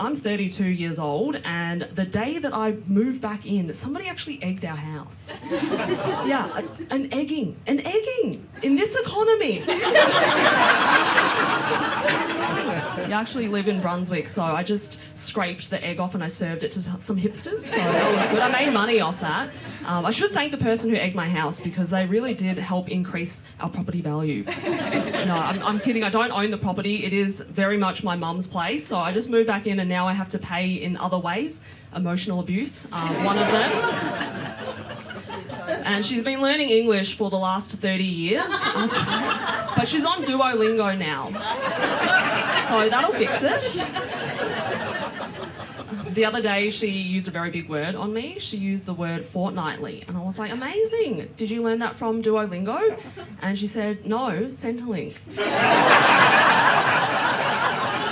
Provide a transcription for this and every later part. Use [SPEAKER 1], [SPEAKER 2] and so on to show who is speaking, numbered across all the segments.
[SPEAKER 1] I'm 32 years old, and the day that I moved back in, somebody actually egged our house. Yeah, an egging in this economy. You actually live in Brunswick, so I just scraped the egg off and I served it to some hipsters, so that was good. I made money off that. I should thank the person who egged my house because they really did help increase our property value. No, I'm kidding. I don't own the property. It is very much my mum's place, so I just moved back in and now I have to pay in other ways. Emotional abuse, one of them. And she's been learning English for the last 30 years. But she's on Duolingo now. So that'll fix it. The other day she used a very big word on me. She used the word fortnightly. And I was like, amazing. Did you learn that from Duolingo? And she said, no, Centrelink.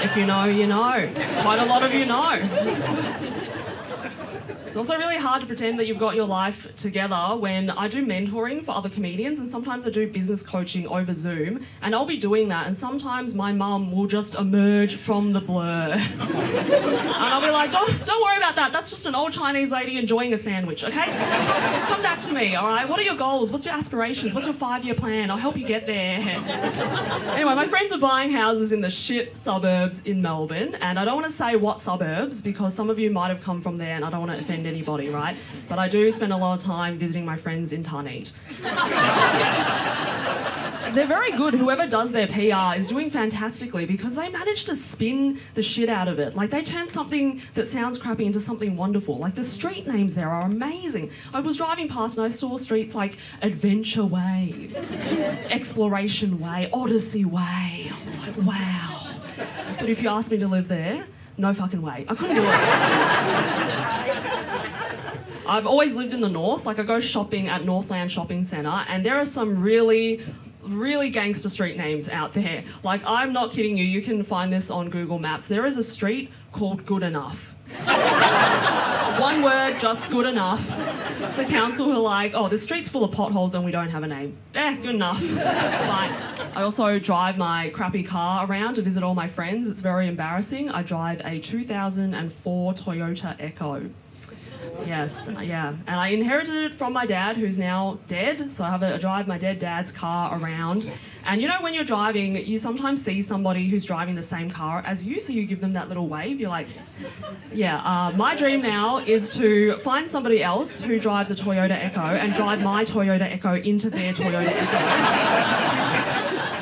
[SPEAKER 1] If you know, you know. Quite a lot of you know. It's also really hard to pretend that you've got your life together when I do mentoring for other comedians, and sometimes I do business coaching over Zoom, and I'll be doing that, and sometimes my mum will just emerge from the blur. And I'll be like, don't worry about that. That's just an old Chinese lady enjoying a sandwich, okay? Come back to me, all right? What are your goals? What's your aspirations? What's your 5-year plan? I'll help you get there. Anyway, my friends are buying houses in the shit suburbs in Melbourne, and I don't want to say what suburbs because some of you might have come from there and I don't want to offend anybody, right? But I do spend a lot of time visiting my friends in Tarneet. They're very good. Whoever does their PR is doing fantastically because they manage to spin the shit out of it. Like, they turn something that sounds crappy into something wonderful. Like, the street names there are amazing. I was driving past and I saw streets like Adventure Way, Exploration Way, Odyssey Way. I was like, wow. But if you asked me to live there, no fucking way. I couldn't do it. I've always lived in the north. Like, I go shopping at Northland Shopping Centre, and there are some really gangster street names out there. Like, I'm not kidding you. You can find this on Google Maps. There is a street called Good Enough. One word, just good enough. The council were like, oh, this street's full of potholes and we don't have a name. Good enough. It's fine. I also drive my crappy car around to visit all my friends. It's very embarrassing. I drive a 2004 Toyota Echo. Yes, yeah. And I inherited it from my dad, who's now dead. So I drive my dad's car around. And you know, when you're driving, you sometimes see somebody who's driving the same car as you, so you give them that little wave. You're like, yeah. My dream now is to find somebody else who drives a Toyota Echo and drive my Toyota Echo into their Toyota Echo.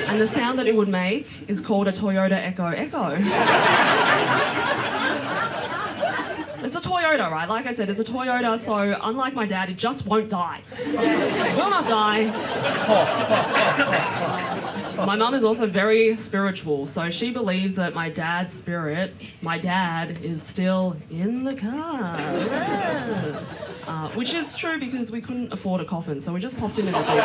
[SPEAKER 1] And the sound that it would make is called a Toyota Echo Echo. It's a Toyota, right? Like I said, it's a Toyota, so unlike my dad, it just won't die. It will not die. My mum is also very spiritual, so she believes that my dad is still in the car. Which is true because we couldn't afford a coffin, so we just popped him in the boot.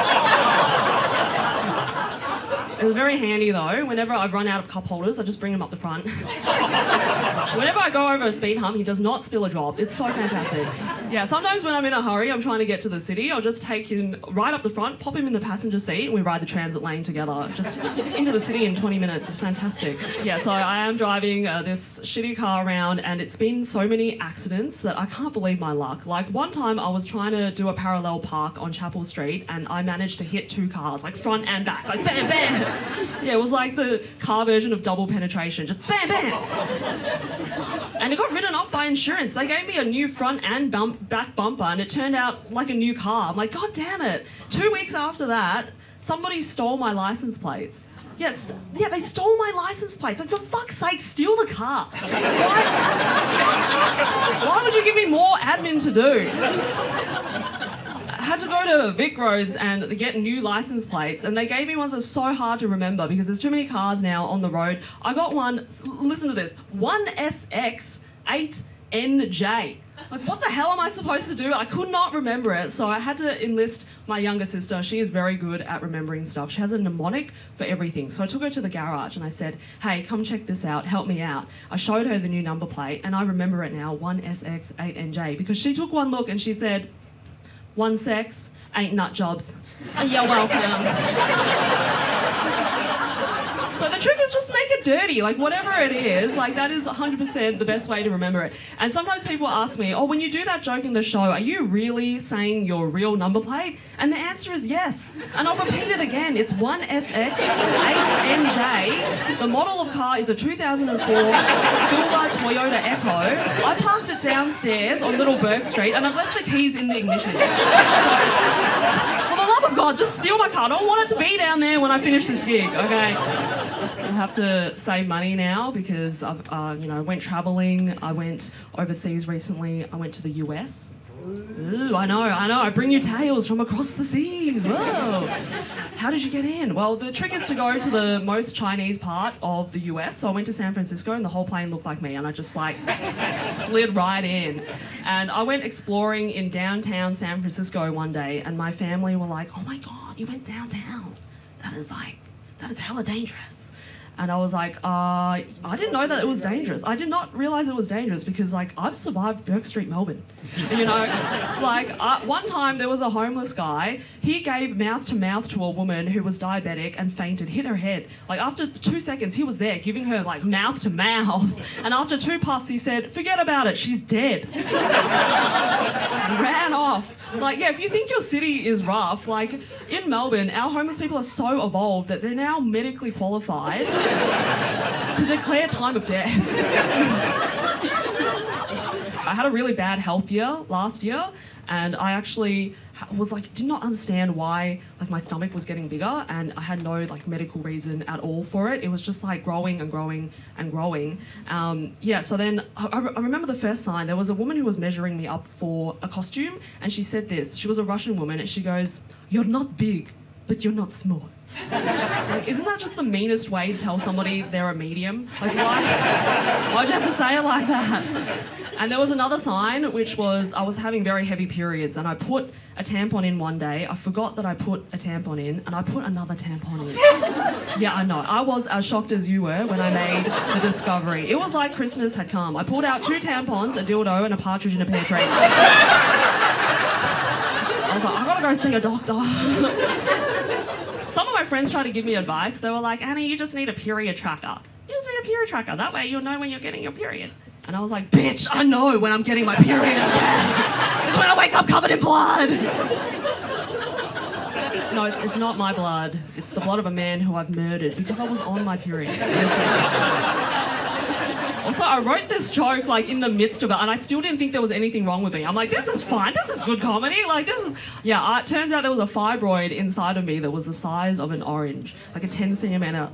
[SPEAKER 1] It was very handy though. Whenever I've run out of cup holders, I just bring him up the front. Whenever I go over a speed hump, he does not spill a drop. It's so fantastic. Yeah, sometimes when I'm in a hurry, I'm trying to get to the city, I'll just take him right up the front, pop him in the passenger seat, and we ride the transit lane together. Just into the city in 20 minutes. It's fantastic. Yeah, so I am driving this shitty car around, and it's been so many accidents that I can't believe my luck. Like, one time I was trying to do a parallel park on Chapel Street, and I managed to hit 2 cars, like front and back, like bam, bam. Yeah, it was like the car version of double penetration, just bam, bam. And it got written off by insurance. They gave me a new front and back bumper, and it turned out like a new car. I'm like, God damn it. 2 weeks after that, somebody stole my license plates. Yes, yeah, they stole my license plates. Like, for fuck's sake, steal the car. Why would you give me more admin to do? I had to go to Vic Roads and get new license plates, and they gave me ones that's so hard to remember because there's too many cars now on the road. I got one, listen to this, 1SX8NJ. Like, what the hell am I supposed to do? I could not remember it, so I had to enlist my younger sister. She is very good at remembering stuff. She has a mnemonic for everything. So I took her to the garage and I said, hey, come check this out, help me out. I showed her the new number plate, and I remember it now, 1SX8NJ, because she took one look and she said, 1 sex, 8 nut jobs. You're welcome. So the trick is just make it dirty, like whatever it is, like that is 100% the best way to remember it. And sometimes people ask me, oh, when you do that joke in the show, are you really saying your real number plate? And the answer is yes. And I'll repeat it again, it's 1SX8NJ. The model of car is a 2004 silver Toyota Echo. I parked it downstairs on Little Burke Street and I've left the keys in the ignition. So, for the love of God, just steal my car. I don't want it to be down there when I finish this gig, okay? I have to save money now because I've, went travelling. I went overseas recently. I went to the US. Ooh, I know. I bring you tales from across the seas. Whoa. How did you get in? Well, the trick is to go to the most Chinese part of the US. So I went to San Francisco and the whole plane looked like me and I just slid right in. And I went exploring in downtown San Francisco one day and my family were like, oh my God, you went downtown. That is hella dangerous. And I was like, I didn't know that it was dangerous. I did not realise it was dangerous because, I've survived Burke Street, Melbourne. One time there was a homeless guy. He gave mouth to mouth to a woman who was diabetic and fainted, hit her head. After 2 seconds, he was there giving her, mouth to mouth. And after 2 puffs, he said, forget about it, she's dead. And ran off. If you think your city is rough, in Melbourne, our homeless people are so evolved that they're now medically qualified to declare time of death. I had a really bad health year last year, and I actually did not understand why my stomach was getting bigger, and I had no medical reason at all for it. It was just growing and growing and growing. So then I remember the first sign. There was a woman who was measuring me up for a costume, and she said this. She was a Russian woman, and she goes, "You're not big, but you're not small." Isn't that just the meanest way to tell somebody they're a medium? Why'd you have to say it like that? And there was another sign, which was I was having very heavy periods, and I put a tampon in one day. I forgot that I put a tampon in, and I put another tampon in. Yeah, I know. I was as shocked as you were when I made the discovery. It was like Christmas had come. I pulled out 2 tampons, a dildo, and a partridge in a pear tree. I was like, I gotta go see a doctor. Some of my friends tried to give me advice. They were like, Annie, you just need a period tracker. You just need a period tracker. That way you'll know when you're getting your period. And I was like, bitch, I know when I'm getting my period. It's when I wake up covered in blood. No, it's not my blood. It's the blood of a man who I've murdered because I was on my period. Also, I wrote this joke in the midst of it, and I still didn't think there was anything wrong with me. I'm like, this is fine. This is good comedy. It turns out there was a fibroid inside of me that was the size of an orange, a 10 centimeter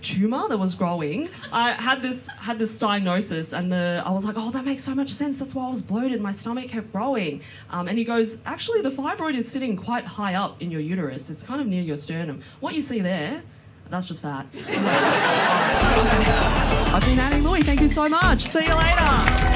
[SPEAKER 1] tumor that was growing. I had this diagnosis, and I was like, oh, that makes so much sense. That's why I was bloated. My stomach kept growing. And he goes, actually, the fibroid is sitting quite high up in your uterus. It's kind of near your sternum. What you see there, that's just fat. I've been Annie Louey. Thank you so much. See you later.